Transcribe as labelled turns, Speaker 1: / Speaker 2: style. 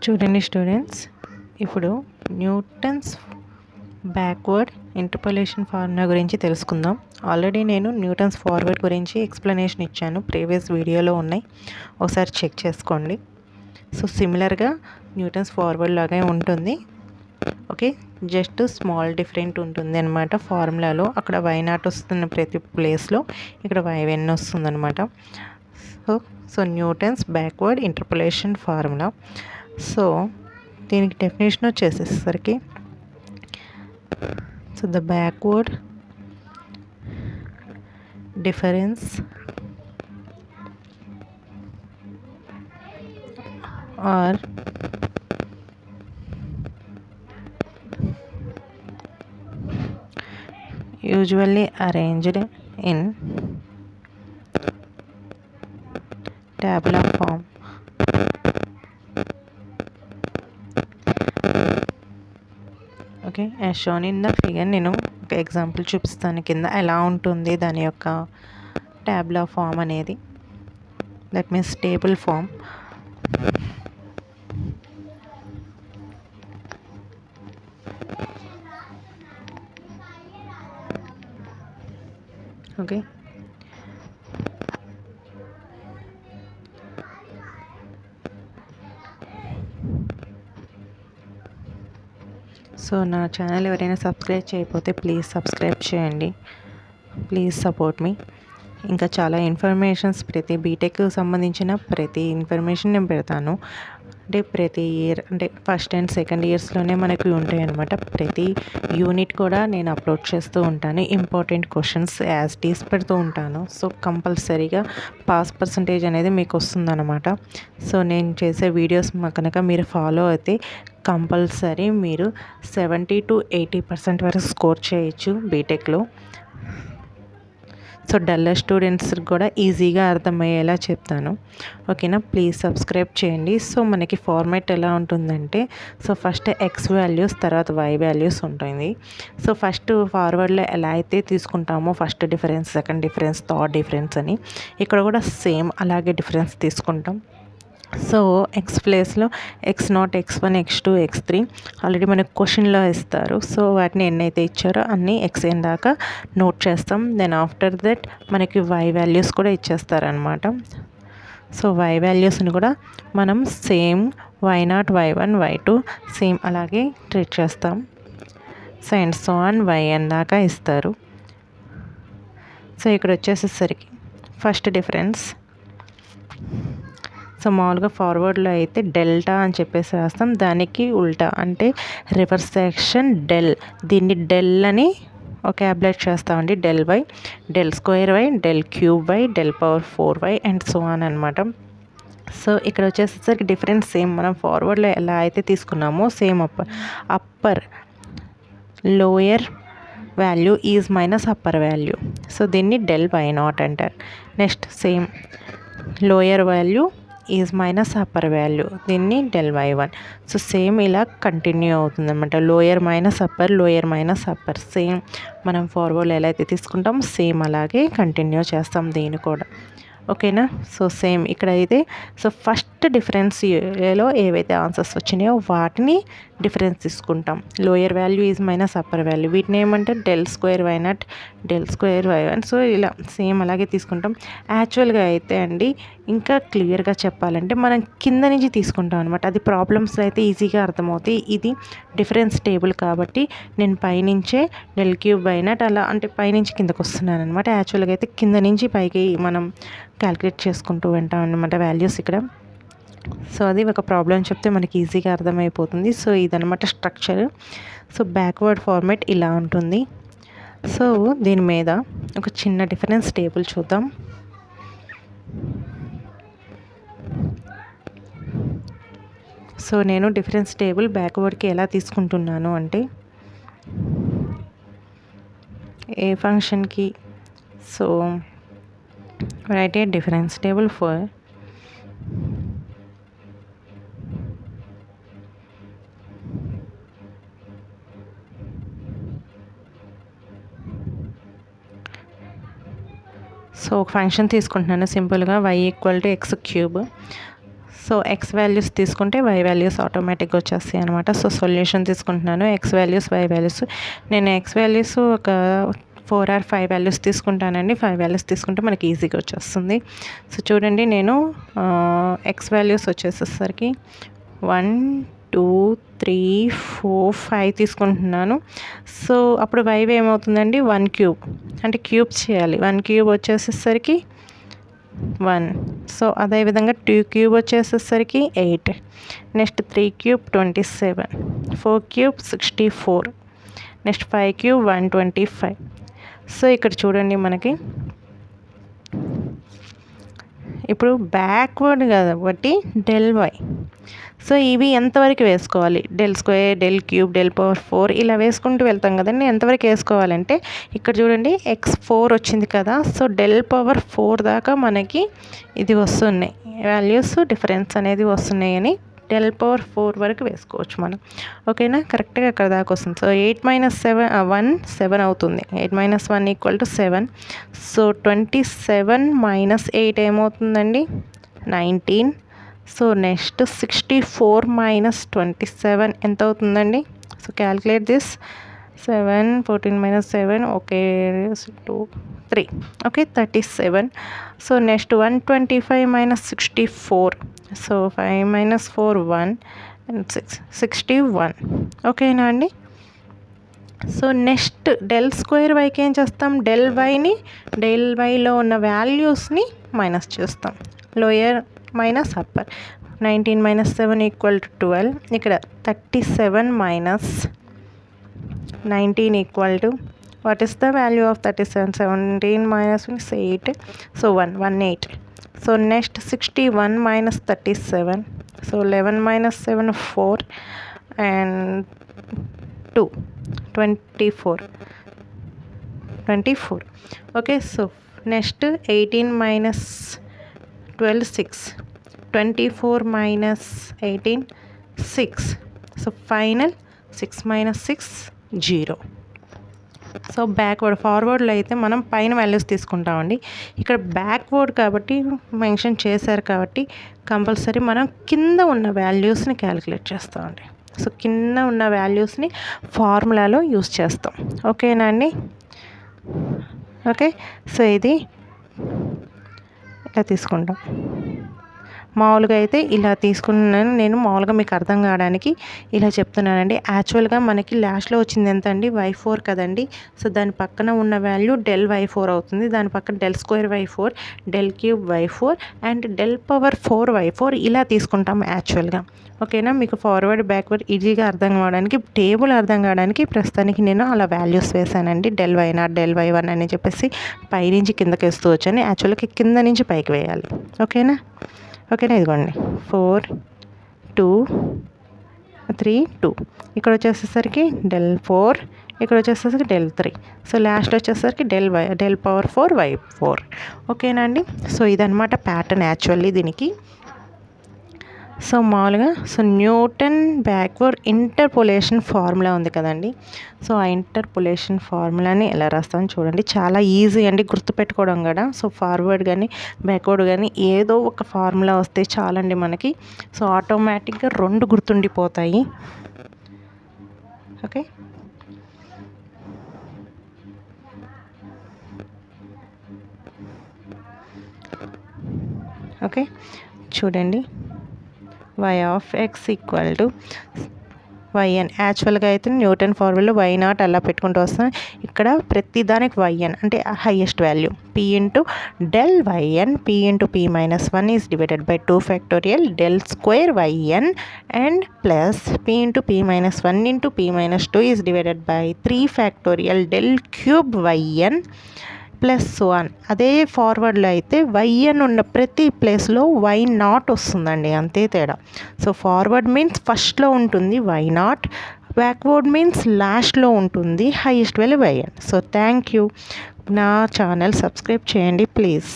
Speaker 1: చూడండి స్టూడెంట్స్, ఇప్పుడు Newton's backward interpolation formula గురించి తెలుసుకుందాం. ఆల్రెడీ నేను న్యూటన్స్ ఫార్వర్డ్ గురించి ఎక్స్ప్లెనేషన్ ఇచ్చాను, ప్రీవియస్ వీడియోలో ఉన్నాయి, ఒకసారి చెక్ చేసుకోండి. సో సిమిలర్గా న్యూటన్స్ ఫార్వర్డ్ లాగే ఉంటుంది. ఓకే, జస్ట్ స్మాల్ డిఫరెంట్ ఉంటుంది అనమాట. ఫార్ములాలో అక్కడ y0 వస్తున్న ప్రతి ప్లేస్లో ఇక్కడ yn వస్తుంది అనమాట. So Newton's backward interpolation formula. So దీనికి డెఫినేషన్ వచ్చేసేసరికి, so the backward difference are usually arranged in tabular form. Okay, as shown in the figure. నేను ఒక ఎగ్జాంపుల్ చూపిస్తాను కింద ఎలా ఉంటుంది దాని యొక్క ట్యాబ్లా ఫామ్ అనేది. That means table form. Okay, so నా ఛానల్ ఎవరైనా సబ్స్క్రైబ్ చేయకపోతే ప్లీజ్ సబ్స్క్రైబ్ చేయండి. Please support me. ఇంకా చాలా ఇన్ఫర్మేషన్స్, ప్రతి బీటెక్ సంబంధించిన ప్రతి ఇన్ఫర్మేషన్ నేను పెడతాను. అంటే ప్రతి ఇయర్, అంటే ఫస్ట్ అండ్ సెకండ్ ఇయర్స్లోనే మనకి ఉంటాయి అన్నమాట. ప్రతి యూనిట్ కూడా నేను అప్లోడ్ చేస్తూ ఉంటాను. ఇంపార్టెంట్ క్వశ్చన్స్ యాజ్ టీస్ పెడుతూ ఉంటాను. సో కంపల్సరీగా పాస్ పర్సంటేజ్ అనేది మీకు వస్తుందన్నమాట. సో నేను చేసే వీడియోస్ కనుక మీరు ఫాలో అయితే కంపల్సరీ మీరు 70 to 80% వరకు స్కోర్ చేయొచ్చు బీటెక్లో. సో డల్లర్ స్టూడెంట్స్కి కూడా ఈజీగా అర్థమయ్యేలా చెప్తాను. ఓకేనా, ప్లీజ్ సబ్స్క్రైబ్ చేయండి. సో మనకి ఫార్మాట్ ఎలా ఉంటుందంటే, సో ఫస్ట్ ఎక్స్ వాల్యూస్, తర్వాత వై వాల్యూస్ ఉంటుంది. సో ఫస్ట్ ఫార్వర్డ్లో ఎలా అయితే తీసుకుంటామో first difference, second difference, third difference అని, ఇక్కడ కూడా సేమ్ అలాగే డిఫరెన్స్ తీసుకుంటాం. సో ఎక్స్ ప్లేస్లో x0, x1, x2, x3 already మనకు క్వశ్చన్లో ఇస్తారు. సో వాటిని ఎన్నైతే ఇచ్చారో అన్నీ xn దాకా నోట్ చేస్తాం. దెన్ ఆఫ్టర్ దట్ మనకి y వాల్యూస్ కూడా ఇచ్చేస్తారనమాట. సో y వాల్యూస్ని కూడా మనం same y0, y1, y2 same అలాగే ట్రీట్ చేస్తాం. So and so on yn దాకా ఇస్తారు. సో ఇక్కడ వచ్చేసేసరికి ఫస్ట్ డిఫరెన్స్, సో మామూలుగా ఫార్వర్డ్లో అయితే డెల్టా అని చెప్పేసి రాస్తాం. దానికి ఉల్టా అంటే రివర్స్ సెక్షన్ డెల్, దీన్ని డెల్ అని ఒకాబులేట్ చేస్తామండి. Del y, del square y, del cube y, del power 4y and so on అనమాట. సో ఇక్కడ వచ్చేసరికి డిఫరెన్స్ సేమ్ మనం ఫార్వర్డ్లో ఎలా అయితే తీసుకున్నామో same upper lower value is minus upper value. So దీన్ని డెల్ y0 అంటారు. Next same lower value is minus upper value, దీన్ని డెల్ y1. సో సేమ్ ఇలా కంటిన్యూ అవుతుంది అనమాట. Lower minus upper, lower minus upper, same మనం ఫార్వర్డ్లో ఎలా అయితే తీసుకుంటాం సేమ్ అలాగే కంటిన్యూ చేస్తాం దీన్ని కూడా. ఓకేనా, సో సేమ్ ఇక్కడ అయితే సో ఫస్ట్ డిఫరెన్స్లో ఏవైతే ఆన్సర్స్ వచ్చినాయో వాటిని డిఫరెన్స్ తీసుకుంటాం. Lower value is minus upper value, వీటిని ఏమంటే del square y0, del square y1. So ఇలా సేమ్ అలాగే తీసుకుంటాం. యాక్చువల్గా అయితే అండి ఇంకా క్లియర్గా చెప్పాలంటే మనం కింద నుంచి తీసుకుంటాం అనమాట. అది ప్రాబ్లమ్స్లో అయితే ఈజీగా అర్థమవుతాయి. ఇది డిఫరెన్స్ టేబుల్ కాబట్టి నేను పైనుంచే డెల్ క్యూబ్ y0 అలా అంటే పైనుంచి కిందకు వస్తున్నాను అనమాట. యాక్చువల్గా అయితే కింద నుంచి పైకి మనం క్యాలిక్యులేట్ చేసుకుంటూ ఉంటాం అన్నమాట వాల్యూస్ ఇక్కడ. సో అది ఒక ప్రాబ్లం చెప్తే మనకి ఈజీగా అర్థమైపోతుంది. సో ఇదనమాట స్ట్రక్చర్. సో బ్యాక్వర్డ్ ఫార్మాట్ ఇలా ఉంటుంది. సో దీని మీద ఒక చిన్న డిఫరెన్స్ టేబుల్ చూద్దాం. సో నేను డిఫరెన్స్ టేబుల్ బ్యాక్వర్డ్కి ఎలా తీసుకుంటున్నాను అంటే, ఏ ఫంక్షన్కి, so write a difference table for so ఒక ఫంక్షన్ తీసుకుంటున్నాను సింపుల్గా y = x3. So X values తీసుకుంటే వై వాల్యూస్ ఆటోమేటిక్గా వచ్చేస్తాయి అనమాట. సో సొల్యూషన్ తీసుకుంటున్నాను, ఎక్స్ వాల్యూస్ వై వాల్యూస్. నేను ఎక్స్ వాల్యూస్ ఒక 4 or 5 వాల్యూస్ తీసుకుంటానండి. 5 వాల్యూస్ తీసుకుంటే మనకి ఈజీగా వచ్చేస్తుంది. సో చూడండి, నేను ఎక్స్ వాల్యూస్ వచ్చేసేసరికి 1 2 3 4 5 తీసుకుంటున్నాను. సో అప్పుడు వైవ్ ఏమవుతుందండి, 1 క్యూబ్ అంటే క్యూబ్ చేయాలి. 1 క్యూబ్ వచ్చేసేసరికి 1. సో అదేవిధంగా 2 క్యూబ్ వచ్చేసేసరికి 8. Next 3 cube 27, 4 cube 64, next 5 cube 125. So ఇక్కడ చూడండి, మనకి ఇప్పుడు బ్యాక్వర్డ్ కాబట్టి డెల్ వై. సో ఇవి ఎంతవరకు వేసుకోవాలి, del square, del cube, del power 4 ఇలా వేసుకుంటూ వెళ్తాం కదండి. ఎంతవరకు వేసుకోవాలంటే ఇక్కడ చూడండి, x4 వచ్చింది కదా. సో డెల్ పవర్ 4 దాకా మనకి ఇది వస్తున్నాయి వాల్యూస్, డిఫరెన్స్ అనేది వస్తున్నాయి అని డెల్ పవర్ 4 వరకు వేసుకోవచ్చు మనం. ఓకేనా, కరెక్ట్గా అక్కడ దాకా వస్తుంది. సో 8 - 1 7 అవుతుంది. 8 - 1 = 7. సో 27 - 8 ఏమవుతుందండి, 19. సో నెక్స్ట్ 64 - 27 ఎంత అవుతుందండి. So calculate this. 7 14 - 7 okay 2 3 okay 37. So next 125 - 64. So 5 - 4 1 and 6 61. ఓకేనా అండి. సో నెక్స్ట్ డెల్ స్క్వేర్ వైకి ఏం చేస్తాం, డెల్ వైలో ఉన్న వాల్యూస్ని మైనస్ చేస్తాం, లోయర్ మైనస్ అప్పర్. 19 - 7 = 12. ఇక్కడ 37 - 19 = what is the value of 37? 17 - 1 is 8. So 18. So next 61 - 37. So 11 - 7 4 and 2 24. Okay, so next 18 - 12 6. 24 - 18 6. So final 6 - 6 0. So ఫార్వర్డ్లో అయితే మనం పైన వాల్యూస్ తీసుకుంటామండి. ఇక్కడ బ్యాక్వర్డ్ కాబట్టి మెన్షన్ చేశారు కాబట్టి కంపల్సరీ మనం కింద ఉన్న వాల్యూస్ని క్యాలిక్యులేట్ చేస్తామండి. సో కింద ఉన్న వాల్యూస్ని ఫార్ములాలో యూస్ చేస్తాం. ఓకేనా అండి. ఓకే, సో ఇది ఇలా తీసుకుంటాం. మామూలుగా అయితే ఇలా తీసుకున్నాను నేను, మామూలుగా మీకు అర్థం కావడానికి ఇలా చెప్తున్నానండి. యాక్చువల్గా మనకి లాస్ట్లో వచ్చింది ఎంత అండి, y4 కదండి. సో దాని పక్కన ఉన్న వాల్యూ డెల్ y4 అవుతుంది. దాని పక్కన del square y4, del cube y4 and del power 4 y4 ఇలా తీసుకుంటాం యాక్చువల్గా. ఓకేనా, మీకు ఫార్వర్డ్ బ్యాక్వర్డ్ ఈజీగా అర్థం కావడానికి, టేబుల్ అర్థం కావడానికి ప్రస్తుతానికి నేను అలా వాల్యూస్ వేసానండి. డెల్ y0, డెల్ y1 అని చెప్పేసి పైనుంచి కిందకి వేస్తూ వచ్చాను. యాక్చువల్గా కింద నుంచి పైకి వేయాలి. ఓకేనా, ఇదిగోండి 4 2 3 2. ఇక్కడ వచ్చేసేసరికి డెల్ 4, ఇక్కడ వచ్చేసరికి డెల్ 3. సో లాస్ట్ వచ్చేసరికి డెల్ పవర్ 4 y4. ఓకేనా అండి. సో ఇదనమాట ప్యాటర్న్ యాక్చువల్లీ దీనికి. సో మామూలుగా న్యూటన్ బ్యాక్వర్డ్ ఇంటర్పోలేషన్ ఫార్ములా ఉంది కదండి. సో ఆ ఇంటర్పోలేషన్ ఫార్ములాని ఎలా రాస్తామని చూడండి. చాలా ఈజీ అండి గుర్తుపెట్టుకోవడం కూడా. సో ఫార్వర్డ్ కానీ బ్యాక్వర్డ్ కానీ ఏదో ఒక ఫార్ములా వస్తే చాలండి మనకి. సో ఆటోమేటిక్గా 2 గుర్తుండిపోతాయి. ఓకే చూడండి, y of x = yn. యాక్చువల్గా అయితే న్యూటన్ ఫార్ములా y0 అలా పెట్టుకుంటూ వస్తాం. ఇక్కడ ప్రతి దానికి yn అంటే highest value p × del yn, p × p - 1 is divided by 2 factorial del square yn and plus p × p - 1 × p - 2 is divided by 3 factorial del cube yn plus 1. అదే ఫార్వర్డ్లో అయితే yn ఉన్న ప్రతి ప్లేస్లో y0 వస్తుందండి, అంతే తేడా. సో ఫార్వర్డ్ మీన్స్ ఫస్ట్లో ఉంటుంది y0, బ్యాక్వర్డ్ మీన్స్ లాస్ట్లో ఉంటుంది highest value yn. So thank you. నా ఛానల్ సబ్స్క్రైబ్ చేయండి ప్లీజ్.